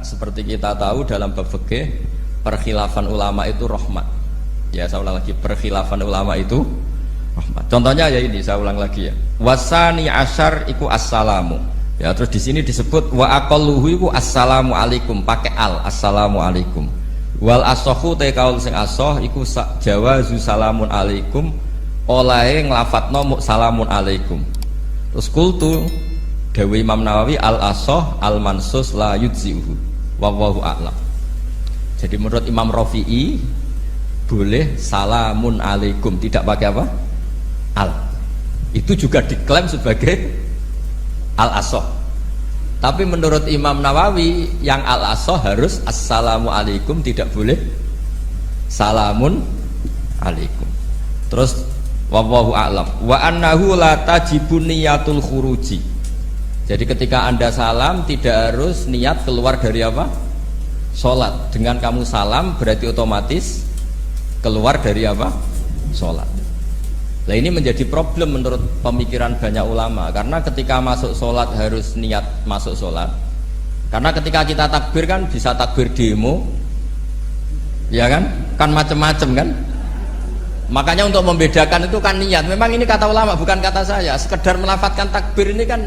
seperti kita tahu dalam bab fikih perkhilafan ulama itu rahmat. Ya saya ulang lagi, perkhilafan ulama itu rahmat. Contohnya ya ini, saya ulang lagi ya. Wasani asyar iku assalamu. Ya terus di sini disebut wa aqalluhu iku assalamu alaikum, pakai assalamu alaikum. Wal asohu te kaul sing asoh iku jawazu salamun alaikum, olahe nglafatno salamun alaikum. Terus kultu dawe Imam Nawawi al asoh al mansus la yujzihu wallahu a'lam. Jadi menurut Imam Rafi'i boleh salamun alaikum, tidak pakai apa? Al. Itu juga diklaim sebagai al asoh. Tapi menurut Imam Nawawi yang al-asoh harus assalamu alaikum, tidak boleh salamun alaikum. Terus wallahu a'lam wa annahu la tajibun niyatul khuruji. Jadi ketika Anda salam tidak harus niat keluar dari apa? Salat. Dengan kamu salam berarti otomatis keluar dari apa? Salat. Nah ini menjadi problem menurut pemikiran banyak ulama, karena ketika masuk sholat harus niat masuk sholat. Karena ketika kita takbir kan bisa takbir demo, ya kan macam-macam kan. Makanya untuk membedakan itu kan niat. Memang ini kata ulama bukan kata saya. Sekedar melafadzkan takbir ini kan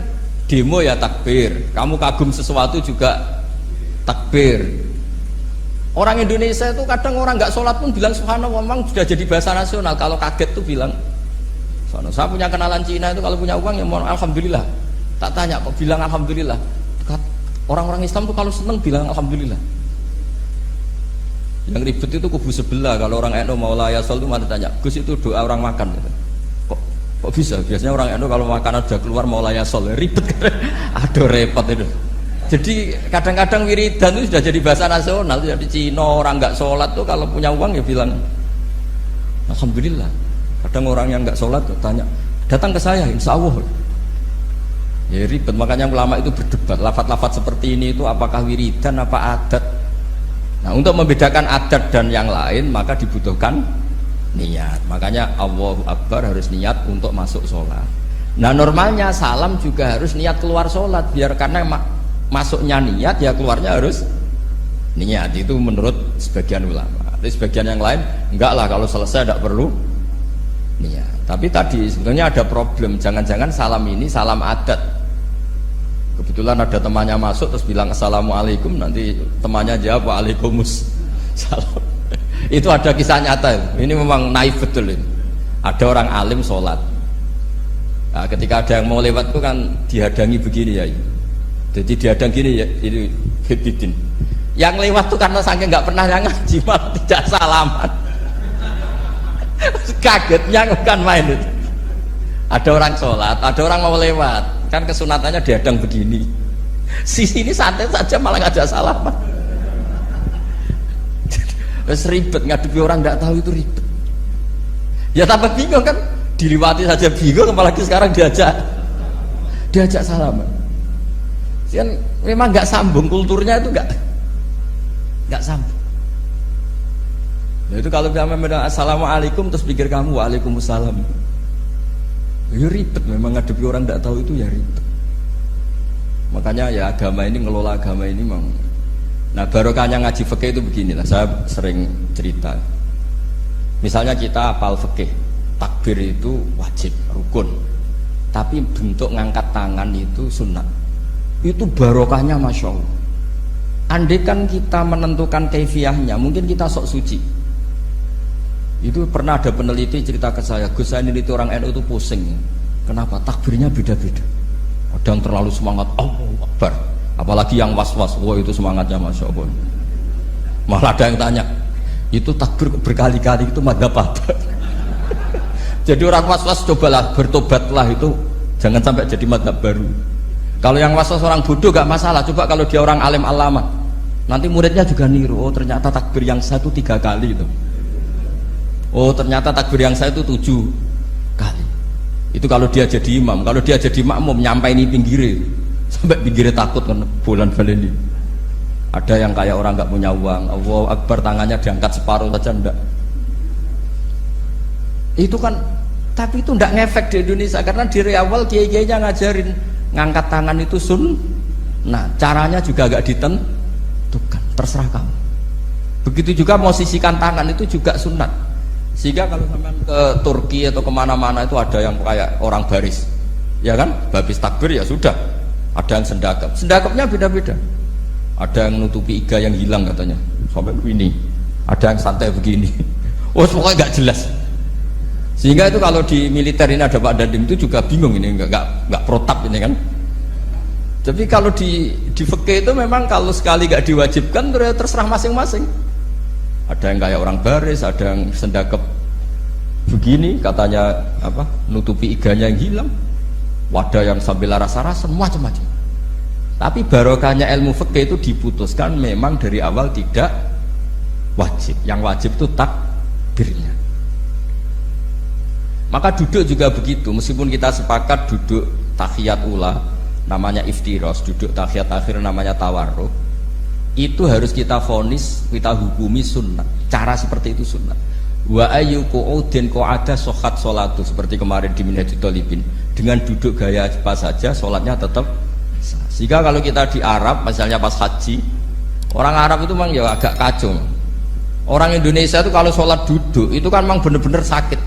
demo ya takbir. Kamu kagum sesuatu juga takbir. Orang Indonesia itu kadang orang nggak sholat pun bilang subhanallah, memang sudah jadi bahasa nasional. Kalau kaget tuh bilang. Saya punya kenalan Cina itu kalau punya uang ya mohon alhamdulillah. Tak tanya kok bilang alhamdulillah. Orang-orang Islam tuh kalau seneng bilang alhamdulillah. Yang ribet itu kubu sebelah. Kalau orang NU mau layasol itu mana tanya, Gus itu doa orang makan. Kok bisa? Biasanya orang NU kalau makanan sudah keluar mau layasol, ribet kan? Aduh repot itu. Jadi kadang-kadang wiridan itu sudah jadi bahasa nasional. Jadi Cina orang nggak sholat tuh kalau punya uang ya bilang alhamdulillah. Kadang orang yang nggak sholat tanya, datang ke saya, insya Allah. Ya ribet, makanya ulama itu berdebat. Lafaz-lafaz seperti ini itu apakah wiridan, apa adat? Nah untuk membedakan adat dan yang lain maka dibutuhkan niat. Makanya Allahu Akbar harus niat untuk masuk sholat. Nah normalnya salam juga harus niat keluar sholat, biar karena masuknya niat ya keluarnya harus niat. Itu menurut sebagian ulama. Tapi sebagian yang lain enggak lah, kalau selesai tidak perlu niat. Tapi tadi sebetulnya ada problem, jangan-jangan salam ini salam adat. Kebetulan ada temannya masuk terus bilang assalamualaikum, nanti temannya jawab waalaikumsalam. Itu ada kisah nyata. Ini memang naif betul ini. Ada orang alim sholat. Nah, ketika ada yang mau lewat itu kan dihadangi begini ya. Jadi dihadang gini ya, ini Hidin. Yang lewat tuh karena saking nggak pernah yang ngaji malah tidak salaman. Kagetnya bukan main itu. Ada orang sholat, ada orang mau lewat, kan kesunatannya dihadang begini. Sisi ini santai saja malah nggak ada salaman. Terus ribet, ngadepi orang nggak tahu itu ribet. Ya tambah bingung kan, diliwati saja bingung, apalagi sekarang diajak salaman. Kan memang nggak sambung, kulturnya itu nggak sambung. Nah itu kalau kita bilang assalamualaikum terus pikir kamu waalaikumsalam, ya ribet. Memang ngadepi orang tidak tahu itu ya ribet. Makanya ya agama ini, ngelola agama ini memang. Nah barokahnya ngaji fikih itu beginilah. Saya sering cerita. Misalnya kita hafal fikih, takbir itu wajib, rukun. Tapi bentuk ngangkat tangan itu sunnah. Itu barokahnya masya Allah. Andai kan kita menentukan kaifiyahnya, mungkin kita sok suci. Itu pernah ada peneliti cerita ke saya, Gus saya ini orang NU itu pusing. Kenapa? Takbirnya beda-beda. Ada yang terlalu semangat Allahu Akbar, apalagi yang was-was, wah itu semangatnya masya Allah. Malah ada yang tanya, itu takbir berkali-kali itu madzhab apa? Jadi orang was-was cobalah bertobatlah, itu jangan sampai jadi madzhab baru. Kalau yang was-was orang bodoh gak masalah, coba kalau dia orang alim alama, nanti muridnya juga niru, oh ternyata takbir yang saya itu 3 kali itu. Oh ternyata takbir yang saya itu 7 kali. Itu kalau dia jadi imam. Kalau dia jadi makmum nyampai ini pinggirnya, sampai pinggirnya takut kan bulan baleni. Ada yang kayak orang nggak punya uang, Allahu Akbar tangannya diangkat separuh saja enggak. Itu kan, tapi itu enggak ngefek di Indonesia karena dari awal kiai-kiainya ngajarin ngangkat tangan itu nah caranya juga agak Bukan, terserah kamu. Begitu juga posisikan tangan itu juga sunat. Sehingga kalau sampai ke Turki atau kemana-mana itu ada yang kayak orang baris, ya kan? Babis takbir ya sudah. Ada yang sendakap, sendakapnya beda-beda. Ada yang nutupi iga yang hilang katanya, sampai begini. Ada yang santai begini. Oh pokoknya nggak jelas. Sehingga itu kalau di militer ini ada Pak Dandim itu juga bingung ini, nggak protap ini kan. Tapi kalau di fikih itu memang kalau sekali nggak diwajibkan terserah masing-masing. Ada yang kayak orang baris, ada yang sendakep begini, katanya apa? Nutupi iganya yang hilang. Wadah yang sambil rasa-rasa, macam-macam. Tapi barokahnya ilmu fikih itu diputuskan memang dari awal tidak wajib. Yang wajib itu takbirnya. Maka duduk juga begitu, meskipun kita sepakat duduk tahiyat ula namanya iftiros, duduk tahiyat akhir namanya tawarruk, itu harus kita vonis, kita hukumi sunnah. Cara seperti itu sunnah. Wa ayyu qu'udin qa'ada sohat sholatu, seperti kemarin di Minhajul Thalibin, dengan duduk gaya apa saja sholatnya tetap sah. Sehingga kalau kita di Arab misalnya pas haji, orang Arab itu memang ya agak kacau. Orang Indonesia itu kalau sholat duduk itu kan memang benar-benar sakit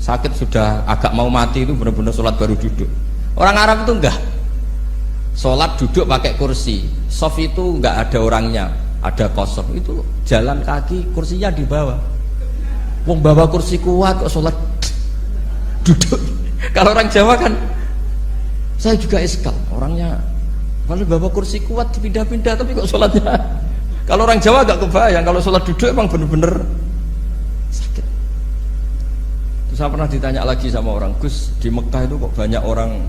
sudah agak mau mati, itu benar-benar sholat baru duduk. Orang Arab itu enggak, sholat duduk pakai kursi, soft itu enggak ada orangnya, ada kosong, itu jalan kaki, kursinya di bawah. Wong bawa kursi kuat kok sholat duduk. Kalau orang Jawa kan, saya juga iskal, orangnya kalau bawa kursi kuat dipindah-pindah tapi kok sholatnya. Kalau orang Jawa agak kebayang, kalau sholat duduk emang bener-bener sakit. Terus saya pernah ditanya lagi sama orang, Gus, di Mekah itu kok banyak orang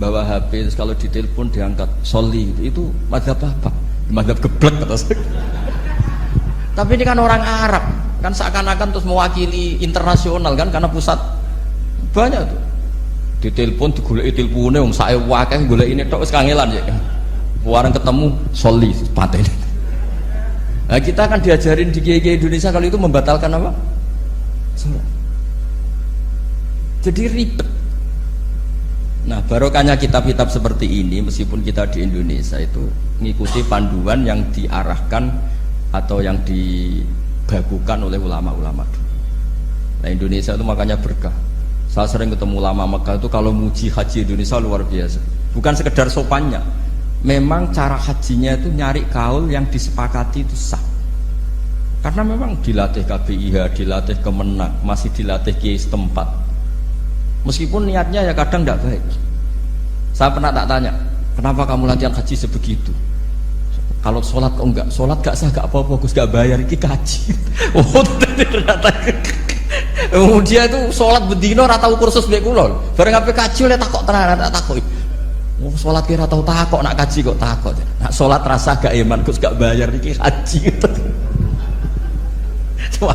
bawa HP, terus kalau ditelepon diangkat soli, itu mazhab apa? Mazhab geblek kata saya. Tapi ini kan orang Arab, kan seakan-akan terus mewakili internasional kan, karena pusat banyak tuh. Ditelepon digoleki telepone wong sak akeh golek ini tok wis kangelan ya. Warang ketemu soli patene. Nah, kita kan diajarin di kiai-kiai Indonesia kalau itu membatalkan apa? Salat. Jadi ribet. Nah, barokahnya kitab-kitab seperti ini, meskipun kita di Indonesia itu mengikuti panduan yang diarahkan atau yang dibagukan oleh ulama-ulama dulu. Nah, Indonesia itu makanya berkah. Saya sering ketemu ulama Mekah itu kalau muji haji Indonesia luar biasa. Bukan sekedar sopannya, memang cara hajinya itu nyari kaul yang disepakati itu sah. Karena memang dilatih KBIH, dilatih Kemenak, masih dilatih kiai setempat. Meskipun niatnya ya kadang tidak baik. Saya pernah tak tanya, kenapa kamu latihan haji sebegitu? Kalau sholat kok enggak? Sholat gak sah, gak apa-apa, Gus, gak bayar, ini kaji. Oh ternyata dia itu sholat bedino ratau kursus mbek kula. Bareng ape kaji oleh takok tenan, tak takok. Oh sholat kira tau takok, nak kaji kok takok. Nak sholat rasa gak iman, Gus, gak bayar, ini kaji. Cuma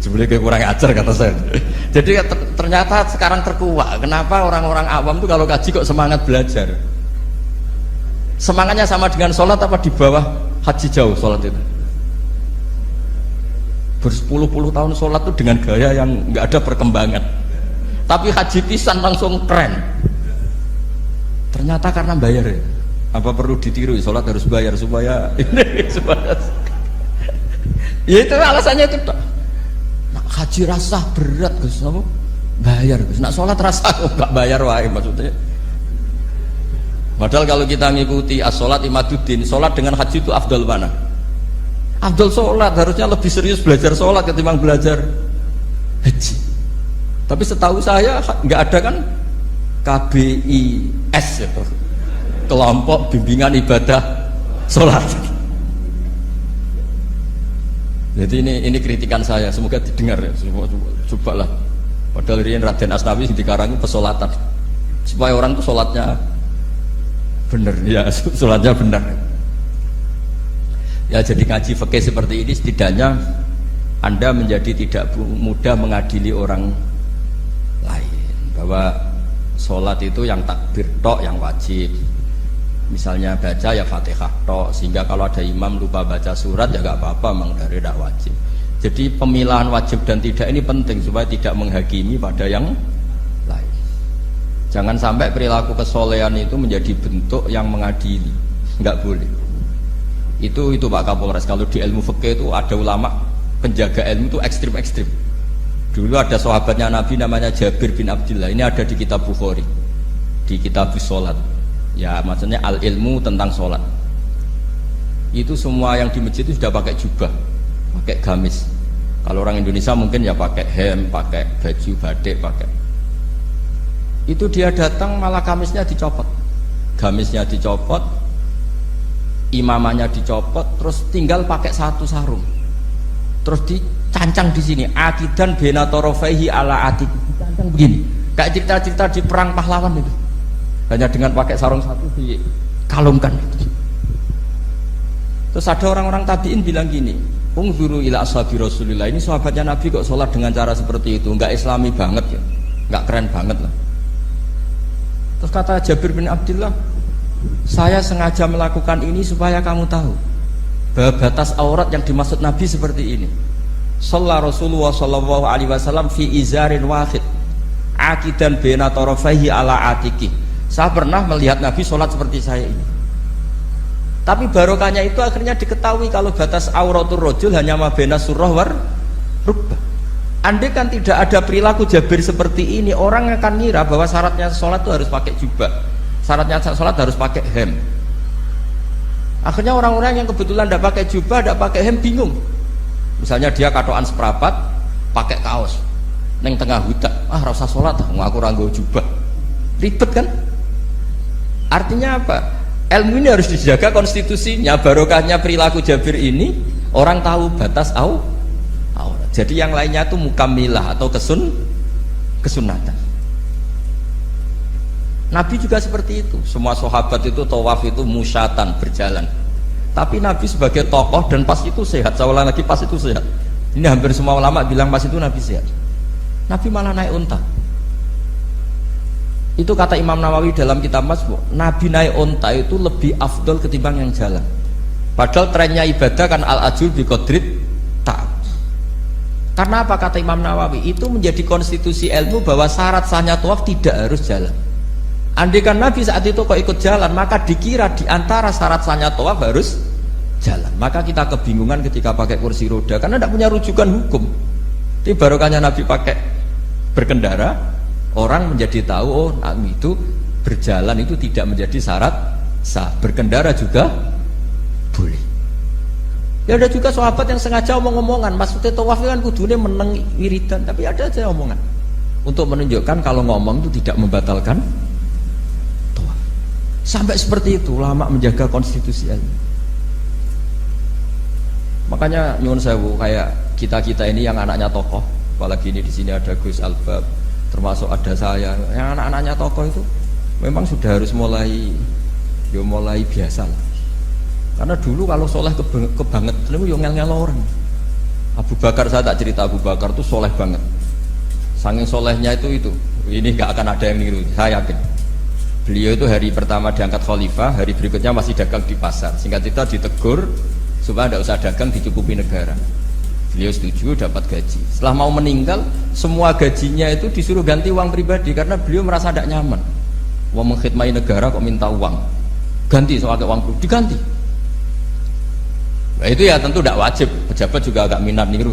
sebenarnya kurang ajar kata saya. Jadi ternyata sekarang terkuak. Kenapa orang-orang awam tuh kalau kaji kok semangat belajar? Semangatnya sama dengan sholat apa di bawah haji jauh sholat itu? Berpuluh-puluh tahun sholat tuh dengan gaya yang nggak ada perkembangan. Tapi haji pisan langsung keren. Ternyata karena bayar ya. Apa perlu ditiru? Sholat harus bayar supaya ini supaya. Ya itu alasannya itu. Nak haji rasa berat Gus, apa? Bayar Gus. Nak sholat rasa kok nggak bayar wae maksudnya. Padahal kalau kita ngikuti as-sholat imaduddin, sholat dengan haji itu afdal mana? Afdal sholat, harusnya lebih serius belajar sholat ketimbang belajar haji. Tapi setahu saya nggak ada kan KBIS itu, kelompok bimbingan ibadah sholat. Jadi ini kritikan saya, semoga didengar ya. Cobalah. Padahal ini Raden Asnawi dikarangi pesolatan supaya orang itu sholatnya benar ya, sholatnya benar ya. Jadi ngaji fikih seperti ini setidaknya Anda menjadi tidak mudah mengadili orang lain, bahwa sholat itu yang takbir tok yang wajib, misalnya baca ya Fatihah tok, sehingga kalau ada imam lupa baca surat ya gak apa-apa, memang dari tidak wajib. Jadi pemilahan wajib dan tidak ini penting supaya tidak menghakimi pada yang lain. Jangan sampai perilaku kesolehan itu menjadi bentuk yang mengadili, nggak boleh. Itu Pak Kapolres, kalau di ilmu fikih itu ada ulama penjaga ilmu itu ekstrim-ekstrim. Dulu ada sahabatnya Nabi namanya Jabir bin Abdullah, ini ada di kitab Bukhari, di kitab sholat. Ya maksudnya al ilmu tentang sholat. Itu semua yang di masjid itu sudah pakai jubah, pakai gamis. Kalau orang Indonesia mungkin ya pakai hem, pakai baju batik, pakai. Itu dia datang malah gamisnya dicopot, gamisnya dicopot, imamanya dicopot, terus tinggal pakai satu sarung, terus dicancang di sini, akidan bena torofaihi ala atik, dicancang begini, kayak cerita-cerita di perang pahlawan itu, hanya dengan pakai sarung satu dikalungkan. Terus ada orang-orang tabiin bilang gini, unzuru ila ashabi Rasulillah, ini sahabatnya Nabi kok sholat dengan cara seperti itu, nggak islami banget ya, nggak keren banget lah. Terus kata Jabir bin Abdullah, saya sengaja melakukan ini supaya kamu tahu bahwa batas aurat yang dimaksud Nabi seperti ini. Shalla Rasulullah sallallahu alaihi wasallam fi izarin wahid akidan baina tarafaihi ala atiki. Saya pernah melihat Nabi sholat seperti saya ini. Tapi barokahnya itu akhirnya diketahui kalau batas auratul rajul hanya mabena surah war rukbah. Andai kan tidak ada perilaku Jabir seperti ini, orang akan ngira bahwa syaratnya sholat itu harus pakai jubah, syaratnya sholat harus pakai hem. Akhirnya orang-orang yang kebetulan tidak pakai jubah, tidak pakai hem bingung. Misalnya dia katoan seperapat, pakai kaos, neng tengah hutan, rasa sholat, ngaku ranggo jubah, ribet kan? Artinya apa? Ilmu ini harus dijaga konstitusinya, barokahnya perilaku Jabir ini, orang tahu batas aurat. Jadi yang lainnya itu mukamilah atau kesunatan. Nabi juga seperti itu. Semua sahabat itu tawaf itu musyatan, berjalan. Tapi Nabi sebagai tokoh dan pas itu sehat. Saya ulang lagi, pas itu sehat. Ini hampir semua ulama bilang pas itu Nabi sehat. Nabi malah naik unta. Itu kata Imam Nawawi dalam kitab Masbu', Nabi naik unta itu lebih afdol ketimbang yang jalan. Padahal trennya ibadah kan al-ajul bi qadrit ta'ab. Karena apa kata Imam Nawawi? Itu menjadi konstitusi ilmu bahwa syarat sahnya tawaf tidak harus jalan. Andai kan Nabi saat itu kok ikut jalan, maka dikira di antara syarat sahnya tawaf harus jalan. Maka kita kebingungan ketika pakai kursi roda karena tidak punya rujukan hukum. Jadi barokahnya Nabi pakai berkendara, orang menjadi tahu oh itu berjalan itu tidak menjadi syarat sah, berkendara juga boleh. Ya ada juga sahabat yang sengaja omong-omongan, maksudnya tawaf kan kudune meneng wiridan, tapi ada aja omongan untuk menunjukkan kalau ngomong itu tidak membatalkan tawaf. Sampai seperti itu ulama menjaga konstitusi ilmu. Makanya nyuwun sewu, kayak kita ini yang anaknya tokoh, apalagi ini di sini ada Gus Albab, termasuk ada saya, yang anak-anaknya tokoh itu memang sudah harus mulai biasa lah. Karena dulu kalau soleh kebanget itu yang ngel-ngel orang. Abu Bakar, saya tak cerita, Abu Bakar itu soleh banget, saking solehnya itu ini gak akan ada yang niru, saya yakin. Beliau itu hari pertama diangkat khalifah, hari berikutnya masih dagang di pasar. Singkat cerita ditegur supaya tidak usah dagang, dicukupi negara. Beliau setuju, dapat gaji. Setelah mau meninggal, semua gajinya itu disuruh ganti uang pribadi karena beliau merasa tidak nyaman. Wong mengkhidmati negara kok minta uang, ganti soalnya uang pribadi diganti. Nah, itu ya tentu tidak wajib, pejabat juga agak minat niru.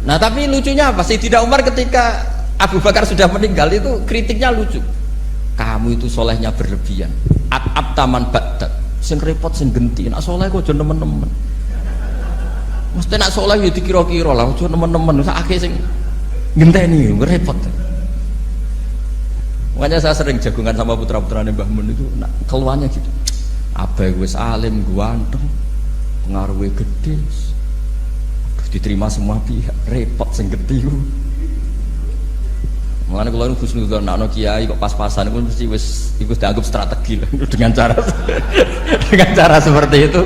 Nah tapi lucunya apa? Sayyidina Umar ketika Abu Bakar sudah meninggal itu kritiknya lucu. Kamu itu solehnya berlebihan. At taman badat, sing repot sing genti. Nak soleh kok aja nemen-nemen. Mesti nak soleh ya dikira-kira lah, aja nemen-nemen. Sakake sing ngenteni repot. Makanya saya sering jagungan sama putra-putrane Mbah Mun itu, nak keluarnya gitu. Abai wis alim, ganteng, pengaruhnya gede, diterima semua pihak, repot sing gede. Mulane kula nu husnudzon ana kiai kok pas-pasan itu mesti wis iku dianggap strategi lah dengan cara seperti itu.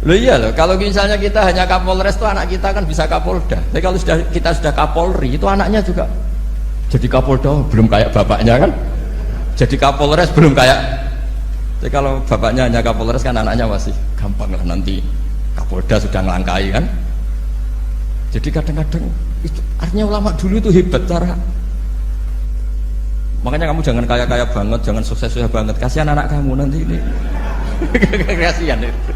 Loh iya loh, kalau misalnya kita hanya Kapolres itu anak kita kan bisa Kapolda. Tapi kalau kita sudah Kapolri itu anaknya juga jadi Kapolda, belum kayak bapaknya kan. Jadi Kapolres belum kayak. Jadi kalau bapaknya hanya Kapolres kan anaknya masih gampang lah, nanti Kapolda sudah ngelangkai kan. Jadi kadang-kadang itu artinya ulama dulu itu hebat cara. Makanya kamu jangan kaya-kaya banget, jangan sukses-sukses banget, kasihan anak kamu nanti ini Kasihan itu.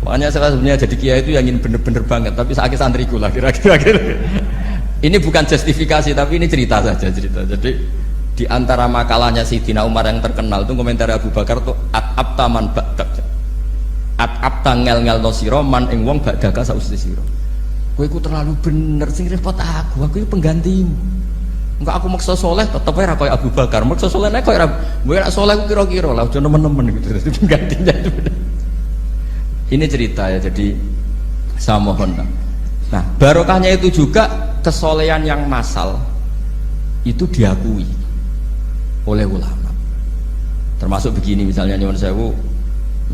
Makanya saya sebenarnya jadi kiai itu yang ingin bener-bener banget, tapi sakit santriku lah kira-kira. Ini bukan justifikasi, tapi ini cerita saja cerita. Jadi di antara makalahnya Sayyidina Umar yang terkenal itu komentar Abu Bakar tuh at-abta man ba'dak. At-abta ngel-ngel no siro man ing wong ba'daka sausi siro. Kowe iku terlalu bener sing repot aku iku penggantimu. Enggak aku maksa soleh tetep ora koyo Abu Bakar. Maksa soleh nek koyo ora soleh ku kira-kira lah aja nemen-nemen gitu. Jadi penggantinya itu. Ini cerita ya, jadi saya mohon. Nah, barokahnya itu juga kesolehan yang massal itu diakui oleh ulama. Termasuk begini misalnya nyuwun sewu,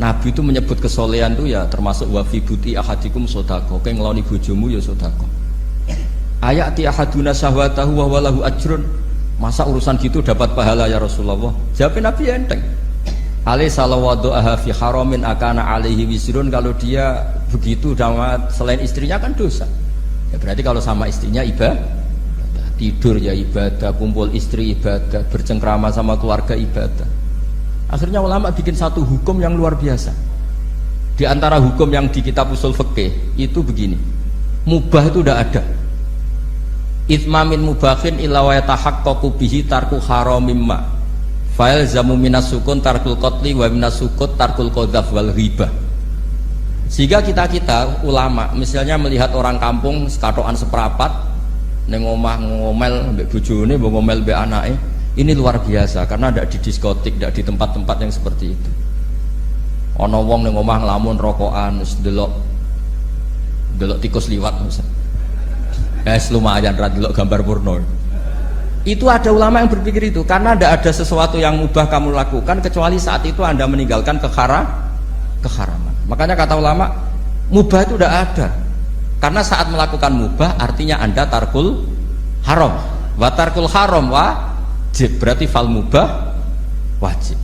Nabi itu menyebut kesolehan itu ya termasuk wa fi buti ahadikum sodako, kayak ngeloni bojomu ya sodako. Ayati ahaduna syahwatahu wa walahu ajrun. Masa urusan gitu dapat pahala ya Rasulullah? Jawabnya Nabi enteng. Ali salawadu'aha fi haramin akana alaihi wisrun. Kalau dia begitu selain istrinya kan dosa ya, berarti kalau sama istrinya ibadah, tidur ya ibadah, kumpul istri ibadah, bercengkrama sama keluarga ibadah. Akhirnya ulama bikin satu hukum yang luar biasa. Di antara hukum yang di kitab usul fikih itu begini, mubah itu udah ada. Itsmamin mubahin illa wa yatahaqqaqu bihi tarku haramimma fa'il zamu minas sukun tarkul qatli wa minas sukut tarkul qadzaf wal ghibah. Sehingga kita ulama misalnya melihat orang kampung sekatokan seperapat ning omah ngomel mbek bojone, mbok ngomel mbek anake, ini luar biasa karena tidak di diskotik, tidak di tempat-tempat yang seperti itu. Ana wong ning omah nglamun rokokan wis delok tikus liwat misalnya. Lumayan ra delok gambar porno. Itu ada ulama yang berpikir itu karena tidak ada sesuatu yang mubah kamu lakukan kecuali saat itu Anda meninggalkan keharaman. Makanya kata ulama mubah itu tidak ada karena saat melakukan mubah artinya Anda tarkul haram. Wa tarkul haram wajib, berarti fal mubah wajib.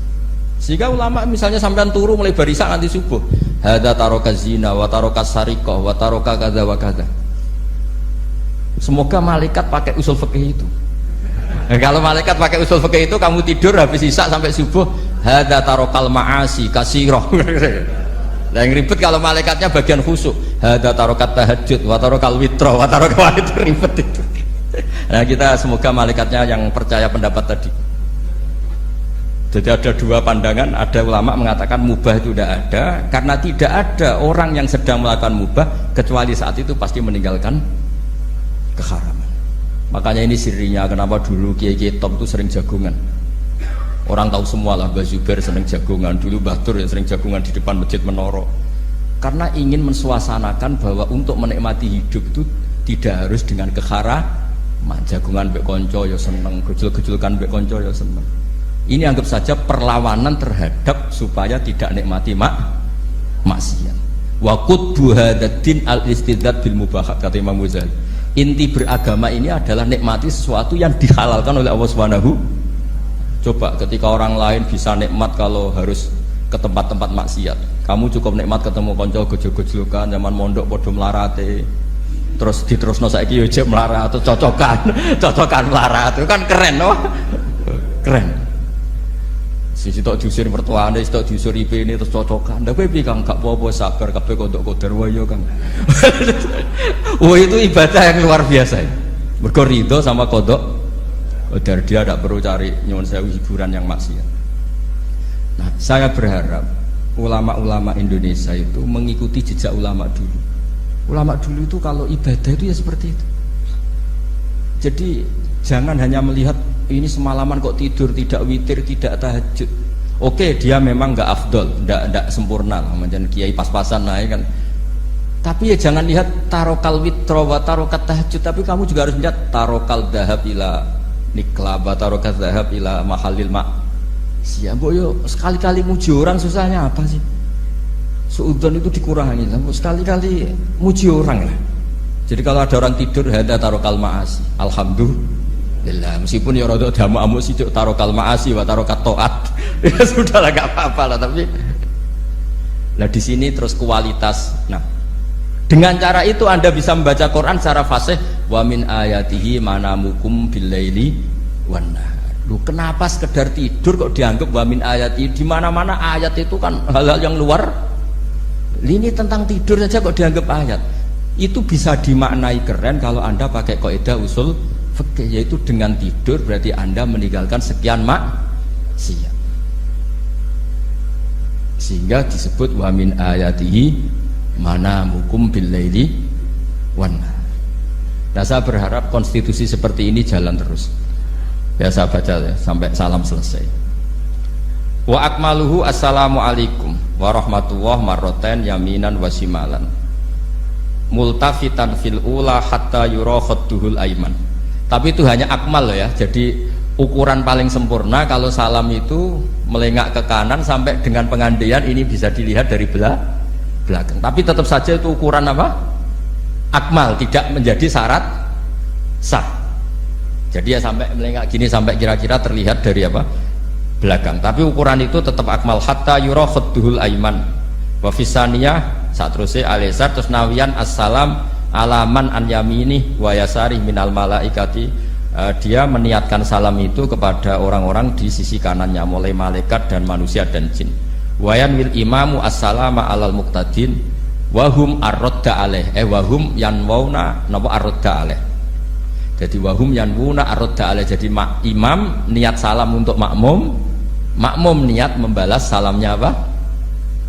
Sehingga ulama misalnya sampean turu mulai barisan nanti subuh, hadza taraka zina wa taraka sariqah wa taraka kadza wa kadza. Semoga malaikat pakai usul fikih itu. Nah, kalau malaikat pakai usul fikih itu kamu tidur habis isya sampai subuh hadza tarokal ma'asi kasirah. Nah, yang ribet kalau malaikatnya bagian khusyuk hadza tarokat tahajud wa tarokal witra wa tarokal itu ribet itu. Nah, kita semoga malaikatnya yang percaya pendapat tadi. Jadi ada dua pandangan, ada ulama mengatakan mubah itu tidak ada karena tidak ada orang yang sedang melakukan mubah kecuali saat itu pasti meninggalkan keharaman. Makanya ini sirinya kenapa dulu kiai-kiai top itu sering jagungan. Orang tahu semua lah, Mbah Zubair sering jagungan, dulu Mbah Tur yang sering jagungan di depan Masjid Menoro. Karena ingin mensuasanakan bahwa untuk menikmati hidup itu tidak harus dengan keharaman. Jagungan mbek konco ya seneng, gejul-gejulkan mbek konco ya seneng. Ini anggap saja perlawanan terhadap supaya tidak nikmati maksiat. Wa qutbu hadzal al-istidzad bil mubahat kata Imam Ghazali. Inti beragama ini adalah nikmati sesuatu yang dihalalkan oleh Allah Subhanahu. Coba ketika orang lain bisa nikmat kalau harus ke tempat-tempat maksiat, kamu cukup nikmat ketemu konco gojol-gojolokan zaman mondok podo melarate, terus diterusno saiki yo jek melarat atau cocokan melarat itu kan keren loh. Keren. Sisi tok diusir mertuane, tok diusir IP ini terus cocokan. Ndak kowe piye Kang, gak apa-apa sabar kabeh kodok koder wae yo Kang. Oh itu ibadah yang luar biasa. Mergo ridho sama kodok koder, dia tidak perlu cari nyuwun sewu hiburan yang maksiat. Nah, saya berharap ulama-ulama Indonesia itu mengikuti jejak ulama dulu. Ulama dulu itu kalau ibadah itu ya seperti itu. Jadi jangan hanya melihat ini semalaman kok tidur, tidak witir, tidak tahajud. Oke, dia memang nggak afdol, nggak sempurna lah, macam kiai pas-pasan naik kan. Tapi ya jangan lihat tarokal witro wa tarokat tahajud, tapi kamu juga harus lihat tarokal dahab ila nikla wa tarokat dahab ila mahalil mak. Siapa yo sekali-kali muji orang susahnya apa sih? Suudzon itu dikurangi, sekali-kali muji orang lah. Jadi kalau ada orang tidur hada tarokal maasi, alhamdulillah, meskipun ya rada damu-amu sih tarokal maasi wa tarokat toat, ya sudah lah gak apa-apa lah. Tapi nah di sini terus kualitas. Nah dengan cara itu Anda bisa membaca Quran secara fasih. Wa min ayatihi manamukum billaili wan nahar. Loh, kenapa sekedar tidur kok dianggap wa min ayati? Di mana-mana ayat itu kan hal-hal yang luar. Ini tentang tidur saja kok dianggap ayat. Itu bisa dimaknai keren kalau Anda pakai kaidah usul fikih, yaitu dengan tidur berarti Anda meninggalkan sekian maksiat. Sehingga disebut wa min ayatihi manamukum bil laili wan nahar. Nah, saya berharap konstitusi seperti ini jalan terus. Biasa baca ya, sampai salam selesai. Wa akmaluhu assalamualaikum warahmatullahi marroten yaminan wasimalan multafitan fil ula hatta yura khadduhul aiman. Tapi itu hanya akmal loh ya. Jadi ukuran paling sempurna kalau salam itu melengak ke kanan sampai dengan pengandaian ini bisa dilihat dari belakang. Tapi tetap saja itu ukuran apa? Akmal, tidak menjadi syarat sah. Jadi ya sampai melengak gini sampai kira-kira terlihat dari apa? Belakang. Tapi ukuran itu tetap akmal hatta yura khadduhul aiman. Wa fisaniyah satruse alisar terus nawian assalam alaman an yamini wa yasari minal malaikati. Dia meniatkan salam itu kepada orang-orang di sisi kanannya mulai malaikat dan manusia dan jin. Wayan wil imamu assalama alal muqtadin wahum arrodda alaih wahum yanwauna napa arrodda alaih. Jadi wahum yanwuna arrodda alaih. Jadi imam niat salam untuk makmum, makmum niat membalas salamnya apa?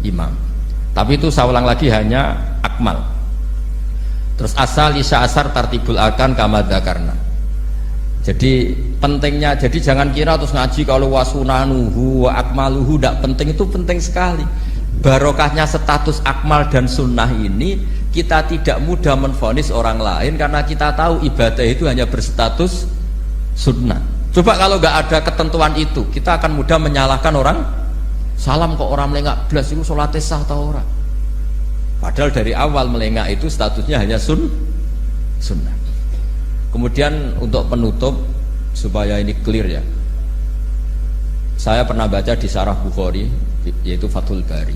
Imam. Tapi itu saya ulang lagi hanya akmal. Terus asal isya asar tartibul akan kama dzakarna. Jadi pentingnya, jadi jangan kira terus ngaji kalau wasunanuhu wa akmaluhu tidak penting. Itu penting sekali. Barokahnya status akmal dan sunnah ini, kita tidak mudah menvonis orang lain karena kita tahu ibadah itu hanya berstatus sunnah. Coba kalau nggak ada ketentuan itu, kita akan mudah menyalahkan orang. Salam kok orang melengak belas itu sholatnya sah atau orang? Padahal dari awal melengak itu statusnya hanya sunnah. Kemudian untuk penutup supaya ini clear ya, saya pernah baca di Syarah Bukhari yaitu Fathul Bari.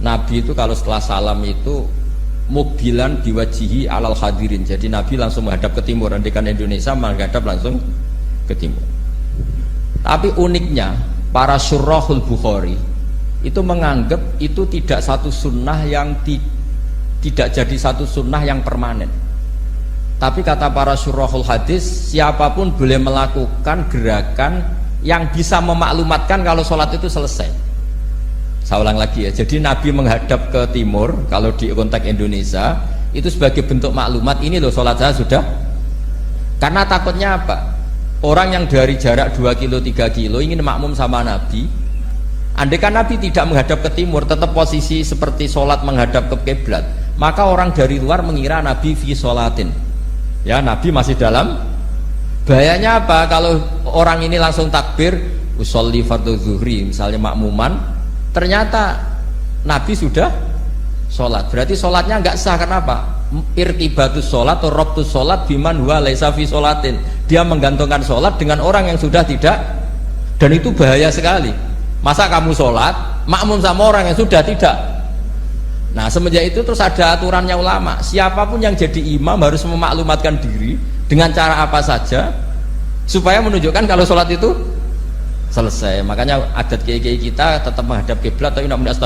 Nabi itu kalau setelah salam itu mukbilan biwajihi alal hadirin. Jadi Nabi langsung menghadap ke timur. Andikan Indonesia menghadap langsung ke timur. Tapi uniknya para syurahul Bukhari itu menganggap itu tidak satu sunnah yang tidak jadi satu sunnah yang permanen. Tapi kata para syurahul hadis, siapapun boleh melakukan gerakan yang bisa memaklumatkan kalau sholat itu selesai. Saya ulang lagi ya, jadi Nabi menghadap ke timur kalau di konteks Indonesia itu sebagai bentuk maklumat, ini loh sholat saya sudah. Karena takutnya apa? Orang yang dari jarak 2 kilo 3 kilo ingin makmum sama Nabi. Andai kan Nabi tidak menghadap ke timur, tetap posisi seperti sholat menghadap ke kiblat, maka orang dari luar mengira Nabi fi sholatin. Ya, Nabi masih dalam. Bahayanya apa? Kalau orang ini langsung takbir usolli fardhu zuhri misalnya makmuman, ternyata Nabi sudah sholat. Berarti sholatnya nggak sah. Kenapa? Irtibatus sholat atau robtus sholat biman huwa laisa fi sholatin. Dia menggantungkan sholat dengan orang yang sudah tidak, dan itu bahaya sekali. Masa kamu sholat makmum sama orang yang sudah tidak? Nah, semenjak itu terus ada aturannya ulama, siapapun yang jadi imam harus memaklumatkan diri dengan cara apa saja supaya menunjukkan kalau sholat itu selesai. Makanya adat kiai-kiai kita tetap menghadap kiblat tapi namanya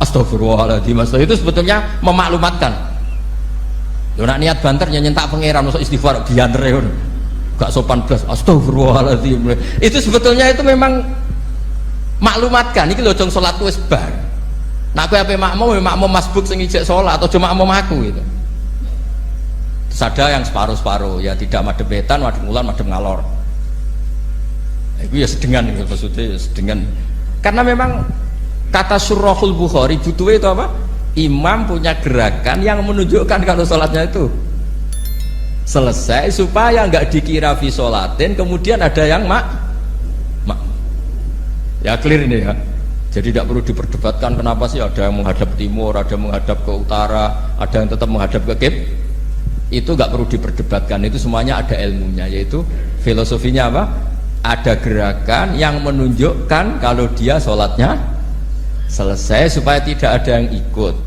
astagfirullahaladzim. Itu sebetulnya memaklumatkan. Lo nak niat banter nyentak pangeran masuk istighfar bianter ya, gak sopan belas astagfirullahaladzim. Itu sebetulnya itu memang maklumatkan. Ini lo jong sholatku wis bar. Nah, aku apa makmum masbuk sing ijek sholat atau cuma makmum aku gitu. Terus ada yang separuh-separuh ya, tidak madhep wetan, madhep ngulon, madhep ngalor. Itu ya sedengan gitu, maksudnya sedengan. Karena memang kata Syurahul Bukhari butuhnya itu apa? Imam punya gerakan yang menunjukkan kalau sholatnya itu selesai supaya nggak dikira fi sholatin kemudian ada yang ya clear ini ya. Jadi tidak perlu diperdebatkan kenapa sih ada yang menghadap timur, ada yang menghadap ke utara, ada yang tetap menghadap ke kiblat. Itu nggak perlu diperdebatkan, itu semuanya ada ilmunya, yaitu filosofinya apa? Ada gerakan yang menunjukkan kalau dia sholatnya selesai supaya tidak ada yang ikut.